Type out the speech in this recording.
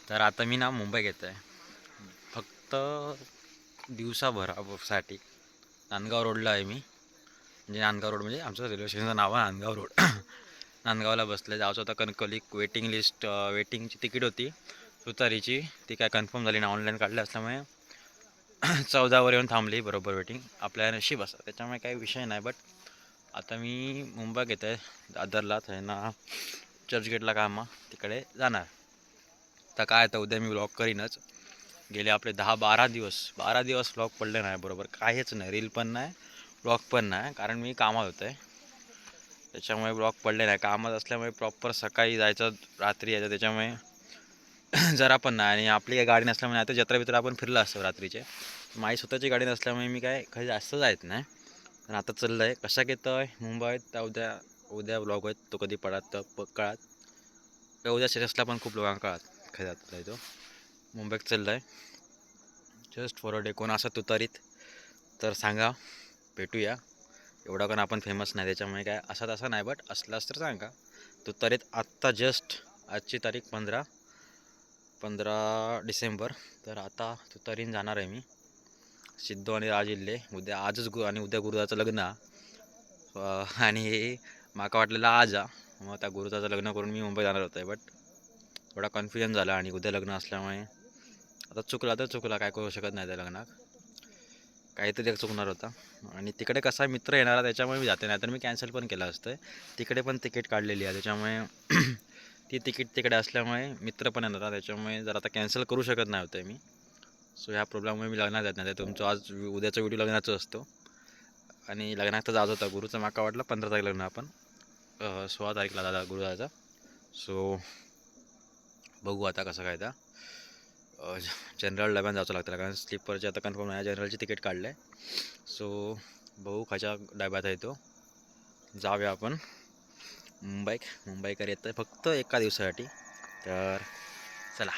तर आता मी ना मुंबई येतो आहे फक्त दिवसाभरासाठी. नांदगाव रोडला आहे मी, म्हणजे नांदगाव रोड म्हणजे आमचं रेल्वे स्टेशनचं नाव आहे नांदगाव रोड. नांदगावला बसले, जायचं होतं कणकवली. वेटिंग लिस्ट, वेटिंगची तिकीट होती सुतारीची, ती काय कन्फर्म झाली ना, ऑनलाईन काढली असल्यामुळे 14वर येऊन थांबली बरोबर वेटिंग. आपल्या नशीब असं, त्याच्यामुळे काही विषय नाही. बट आता मी मुंबईत येत आहे, दादरला आहे ना, चर्चगेटला कामा तिकडे जाणार. तर काय, आता उद्या मी व्लॉग करीनच. गेले आपले 12 दिवस व्लॉग पडले नाही बरोबर, काहीच नाही, रील पण नाही, व्लॉग पण नाही, कारण मी कामात होतो आहे. त्याच्यामुळे ब्लॉग पडले नाही. कामात असल्यामुळे प्रॉपर सकाळी जायचं, रात्री यायचं, त्याच्यामुळे जरा पण नाही. आणि आपली काही गाडी नसल्यामुळे आता जत्रा बित्रा आपण फिरलं असतं रात्रीचे. माझी स्वतःची गाडी नसल्यामुळे मी काय काही जास्त जायत नाही. पण आता चाललं आहे, कशाक येतो आहे मुंबईत. त्या उद्या उद्या ब्लॉग आहेत, तो कधी पडत तर कळत. तर उद्या स्टेटसला पण खूप लोकांना कळत खाली जात आहे तो. मुंबईत चाललं आहे जस्ट फॉर अ डे. कोण असं तुतारीत तर सांगा, भेटूया. एवढा पण आपण फेमस नाही, त्याच्यामुळे काय असा तसा नाही, बट असलाच तर सांगा. तुतारीत आत्ता जस्ट, आजची तारीख 15 डिसेंबर. तर आता तुतारीन जाणार आहे मी, सिद्धू आणि राज इल्ले. आणि उद्या गुरुदाचं लग्न आणि माका वाटलेलं आज मग त्या गुरुदाचं लग्न करून मी मुंबई जाणार होतं. बट थोडा कन्फ्युजन झाला, आणि उद्या लग्न असल्यामुळे आता चुकला तर चुकला, काय करू शकत नाही. त्या लग्नात काहीतरी एक चुकणार होता. आणि तिकडे कसा मित्र येणार, त्याच्यामुळे मी जाते, नाही तर मी कॅन्सल पण केलं असतं. तिकडे पण तिकीट काढलेली आहे, त्याच्यामुळे ती तिकीट तिकडे असल्यामुळे मित्र पण येणार, त्याच्यामुळे जर आता कॅन्सल करू शकत नाही होतं मी. सो ह्या प्रॉब्लेममुळे मी लग्नात जात नाही. तुमचं आज उद्याचा व्हिडिओ लग्नाचा असतो, आणि लग्नात तर जात होता गुरुचं. माका वाटलं 15 तारीख लग्न, आपण 16 तारीखला दादा गुरुदाचा. सो बघू आता कसं काय. त्या जनरल डब्यात जायचं लागतं, कारण स्लीपरचे आता कन्फर्म नाही, जनरलची तिकीट काढलं आहे. सो बघू खायच्या डब्यात आहे तो. जाऊया आपण मुंबईकर येतं आहे फक्त एका दिवसासाठी. तर चला.